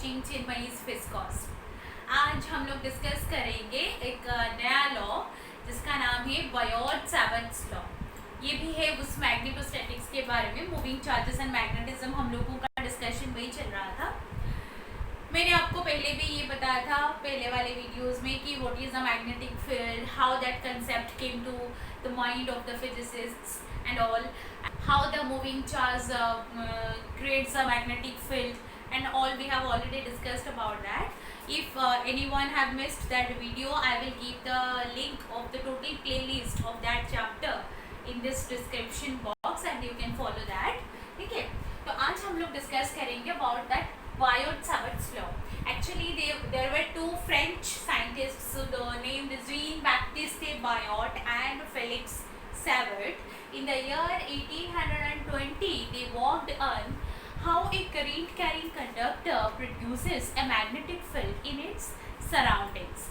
Watching चिन्मयीज फिस्कॉस। आज हम लोग डिस्कस करेंगे एक नया लॉ जिसका नाम है बायोट-सावर्ट्स लॉ। ये भी है उस मैग्नेटोस्टैटिक्स के बारे में, मूविंग चार्जेस एंड मैग्नेटिज्म हम लोगों का डिस्कशन वही चल रहा था। मैंने आपको पहले भी ये बताया था पहले वाले वीडियोस में कि what is a magnetic field, how that concept came to the mind of the physicists and all, how the moving charge creates a magnetic field and all. We have already discussed about that. If anyone have missed that video, I will give the link of the total playlist of that chapter in this description box and you can follow that. ठीक है, तो आज हम लोग discuss करेंगे about that Biot-Savart's law. Actually there were two French scientists, named Jean-Baptiste Biot and Felix Savart. In the year 1820, they worked on how a current-carrying conductor produces a magnetic field in its surroundings,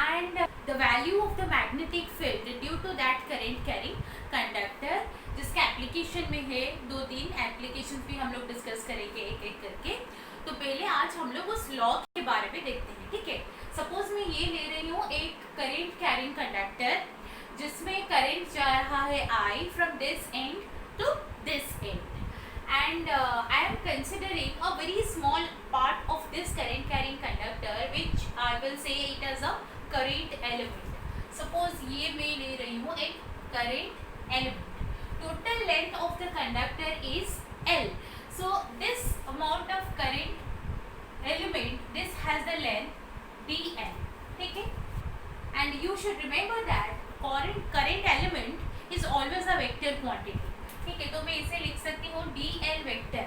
and the value of the magnetic field due to that current-carrying conductor, जिसका application में है 2-3 application भी हम लोग discuss करेंगे एक एक करके। तो पहले आज हम लोग उस लॉ के बारे में देखते हैं। ठीक है, सपोज मैं ये ले रही हूँ एक current-carrying conductor जिसमें करंट जा रहा है I from this end to this end, and I am considering a very small part of this current carrying conductor which I will say it as a current element. Suppose ये मैं ले रही हूँ एक current element, total length of the conductor is L, so this amount of current element, this has the length dl. ठीक है, and you should remember that current element is always a vector quantity. ठीक है, तो मैं इसे लिख सकती हूँ dl vector.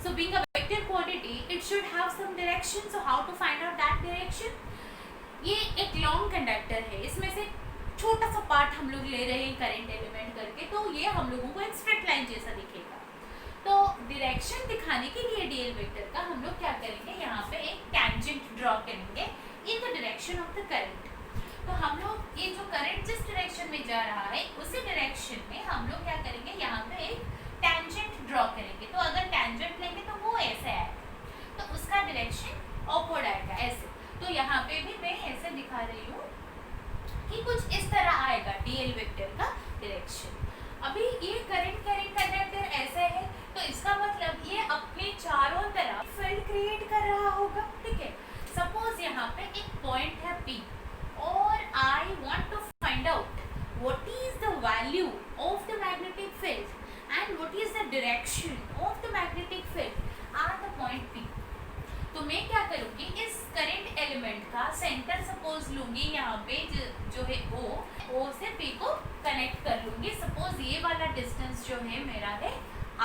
So being a vector quantity, it should have some direction. So how to find out that direction? ये एक long conductor है, इसमें से छोटा सा पार्ट हम लोग ले रहे हैं करंट एलिमेंट करके, तो ये हम लोगों को एक स्ट्रेट लाइन जैसा दिखेगा। तो डायरेक्शन दिखाने के लिए dl वेक्टर का हम लोग क्या करेंगे, यहाँ पे एक टेंजेंट ड्रॉ करेंगे in the direction of the current. तो हम लोग ये जो करंट जिस डायरेक्शन में जा रहा है उसी डायरेक्शन में हम लोग क्या करेंगे, यहाँ पे एक टेंजेंट ड्रॉ करेंगे। तो अगर टेंजेंट लेंगे तो वो ऐसे आएगा, तो उसका डायरेक्शन अपवर्ड आएगा ऐसे। तो यहाँ पे भी मैं ऐसे दिखा रही हूँ कि कुछ इस तरह आएगा डीएल वेक्टर का डायरेक्शन। अभी ये करंट कैरिंग कंडक्टर ऐसे है, तो इसका मतलब ये अपने चारों तरफ फील्ड क्रिएट कर रहा होगा। ठीक है, सपोज यहाँ पे एक पॉइंट है P और I want to find out what is the value of the magnetic field and what is the direction of the magnetic field at the point P. तो मैं क्या करूँगी, इस करंट एलिमेंट का सेंटर सपोज लूँगी, यहाँ पे जो है O से P को कनेक्ट कर लूँगी। सपोज ये वाला डिस्टेंस जो है मेरा है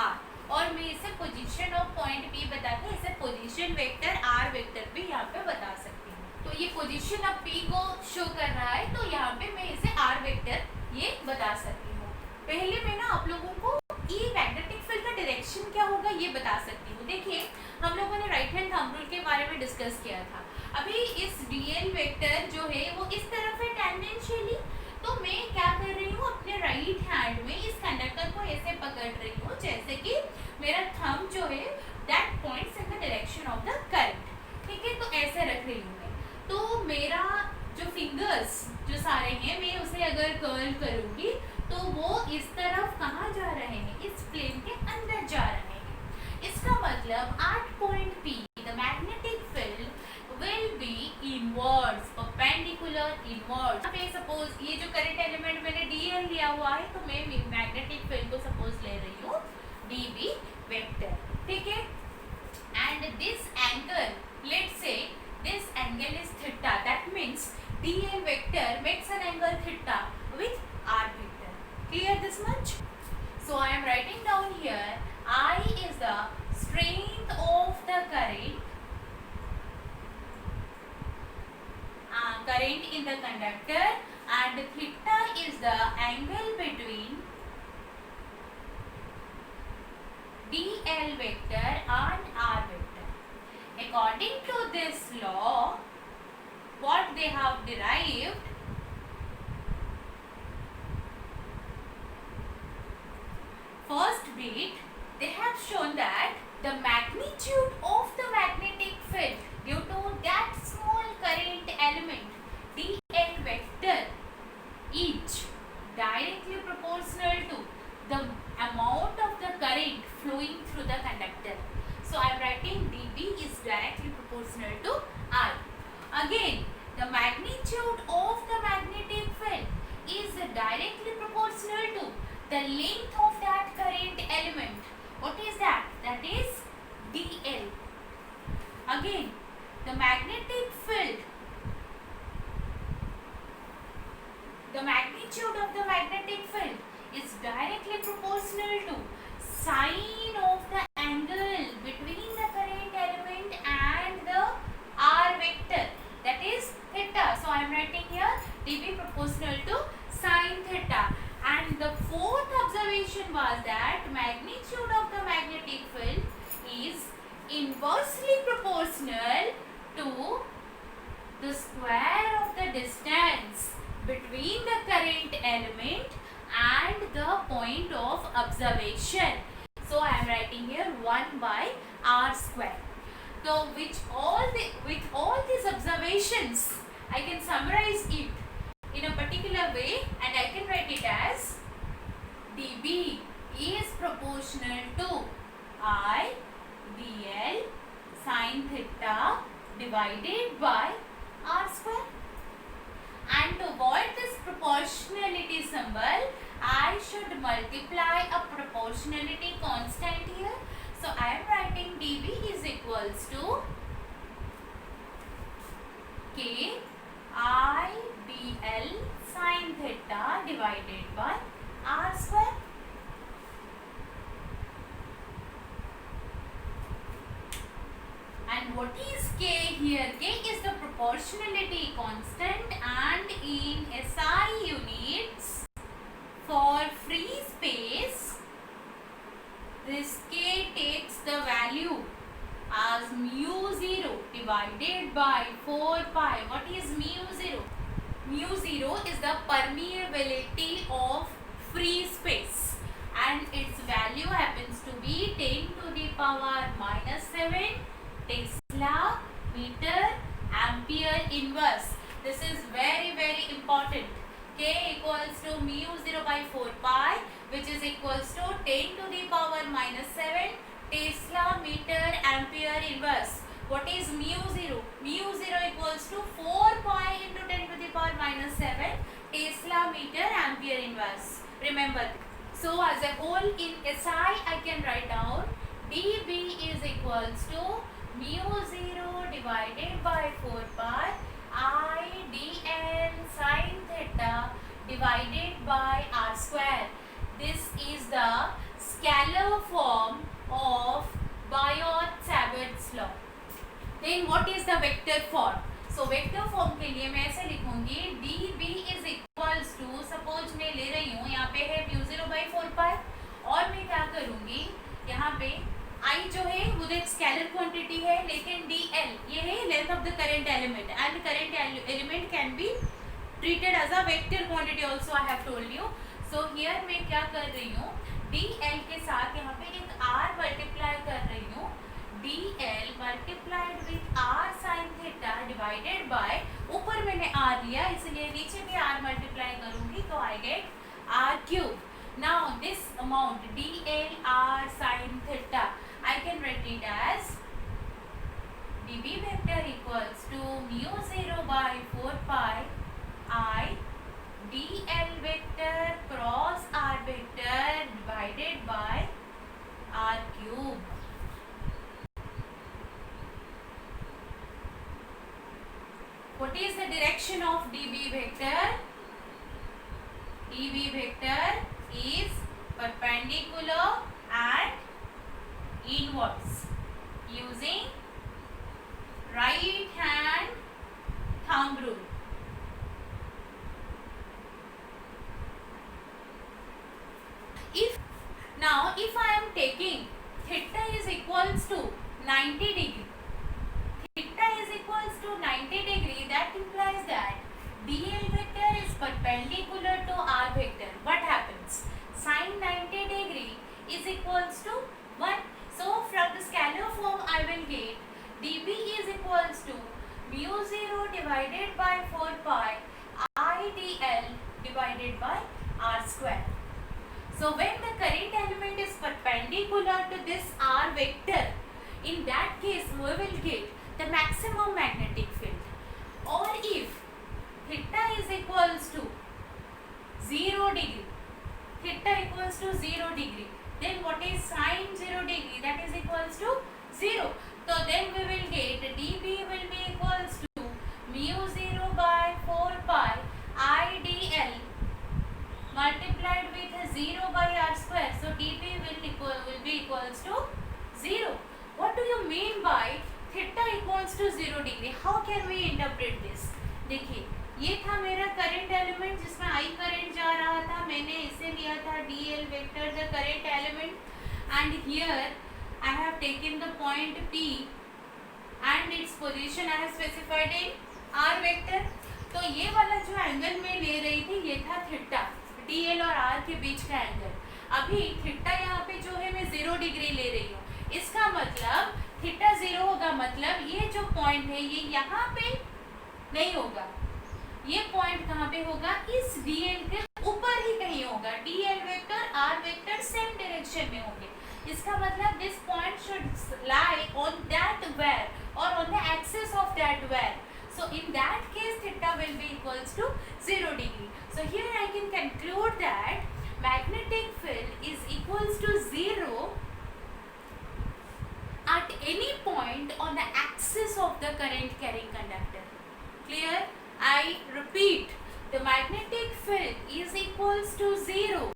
R, और मैं इसे पोजीशन ऑफ पॉइंट P बता के इसे पोजीशन वेक्टर R वेक्टर भी यहाँ पे बता सकती हूँ। तो ये पोजीशन अब P को शो कर रहा है, तो यहाँ पे मैं इसे R वेक्टर ये बता सकती हूँ। पहले मैं ना आप लोगों को ये मैग्नेटिक फील्ड का डायरेक्शन क्या होगा ये बता सकती हूँ। देखिए, हम लोगों ने राइट हैंड थंब रूल के बारे में डिस्कस किया था। अभी इस dl वेक्टर जो है वो इस तरफ है टेंजेंशियली, तो मैं क्या कर रही हूँ, अपने राइट हैंड में इस कंडक्टर को ऐसे पकड़ रही हूँ जैसे कि मेरा थंब जो है that points in the direction of the current. ठीक है, तो ऐसे रख रही हूँ मैं। तो मेरा जो फिंगर्स जो सारे हैं, मैं उसे अगर कर्ल करूँगी तो वो इस तरफ कहाँ जा रहे हैं, इस प्लेन के अंदर जा रहे हैं। इसका मतलब at point P the magnetic field will be inwards, perpendicular inwards. पे सपोज ये जो करंट एलिमेंट मैंने dl लिया हुआ है, तो मैं मैग्नेटिक फील्ड को सपोज ले रही हूँ db वेक्टर। ठीक है, and this angle, let's say this angle is theta, that means dl vector makes an angle theta with r vector. Clear this much? So I am writing down here I is the strength of the current in the conductor, and theta is the angle between dl vector and r vector. According to this law, what they have derived, first bit, they have shown that the magnitude of the magnetic field directly proportional to the amount of the current flowing through the conductor. So I am writing dB is directly proportional to I. Again, the magnitude of the magnetic field is directly proportional to the length of that current element. What is that? That is dl. Again, the magnetic field, the magnitude of the magnetic field is directly proportional to sine of the angle between the current element and the r vector, that is theta. So I am writing here dB proportional to sine theta. And the fourth observation was that magnitude of the magnetic field is inversely proportional to the square of the distance between the current element and the point of observation. So I am writing here 1 by r square. So with all these observations, I can summarize it in a particular way, and I can write it as dB is proportional to I dl sine theta divided by r square. And to avoid this proportionality symbol, I should multiply a proportionality constant here. So I am writing dB is equals to k I dl sine theta divided by r square. And what is k here? K is the proportionality constant, and in SI units for free space, this k takes the value as mu0 divided by 4 pi. What is mu0? Mu0 is the permeability of free space, and its value happens to be 10 to the power minus 7 Tesla meter ampere inverse. This is very important. K equals to mu0 by 4 pi, which is equals to 10 to the power minus 7 Tesla meter ampere inverse. What is mu0? Mu0 equals to 4 pi into 10 to the power minus 7 Tesla meter ampere inverse. Remember. So as a whole in SI, I can write down dB is equals to mu0 divided by 4 pi I dl sine theta divided by r square. This is the scalar form of Biot-Savart's law. Then what is the vector form? So vector form के लिए मैं ऐसे लिखूंगी dB is equals to, suppose मैं ले रही हूँ यहाँ पे है mu0 by 4 pi, और मैं क्या करूँगी यहाँ पे I जो है वो एक स्केलर क्वांटिटी है, लेकिन dl ये है length of the current element, and current element can be treated as a vector quantity also, I have told you. So here मैं क्या कर रही हूँ, dl के साथ यहाँ पे एक r मल्टीप्लाई कर रही हूँ, dl multiplied with r sine theta divided by, ऊपर मैंने r लिया इसलिए नीचे भी r मल्टीप्लाई करूँगी तो I get r cube. Now this amount dl r sin theta, I can write it as dB vector equals to mu0 by 4 pi I dl vector cross r vector divided by r cube. What is the direction of dB vector? dB vector is perpendicular and inwards using right hand thumb rule. If I am taking theta is equals to 90 degree, theta is equals to 90 degree, that implies that dl vector is perpendicular to r vector. What happens? Sin 90 degree is equals to 1. So from the scalar form I will get dB is equals to mu0 divided by 4 pi I dl divided by r square. So when the current element is perpendicular to this r vector, in that case we will get the maximum magnetic field. Or if theta is equals to 0 degree, theta equals to 0 degree, then what is sine 0 degree? That is equals to 0. So then we will get dB will be equals to mu 0 by 4 pi I dl multiplied with 0 by r square. So dB will be equals to 0. What do you mean by theta equals to 0 degree? How can we interpret this? देखिए, ये था मेरा current element जिसमें I current जा रहा था, मैंने इसे लिया था dl vector the current element, and here I have taken the point P and its position I have specified in r vector. तो ये वाला जो एंगल मैं ले रही थी ये था थीटा, dl और r के बीच का एंगल. अभी थीटा यहाँ पे जो है मैं 0 डिग्री ले रही हूँ, इसका मतलब थीटा 0 होगा, मतलब ये जो पॉइंट है ये यहाँ पे नहीं होगा, ये पॉइंट कहाँ पे होगा, इस dl के ऊपर ही कहीं होगा. dl vector r vector same direction में होंगे, इसका मतलब this point should lie on that where or on the axis of that where. So in that case theta will be equals to 0 degree. So here I can conclude that magnetic field is equals to 0 at any point on the axis of the current carrying conductor. Clear? I repeat, the magnetic field is equals to 0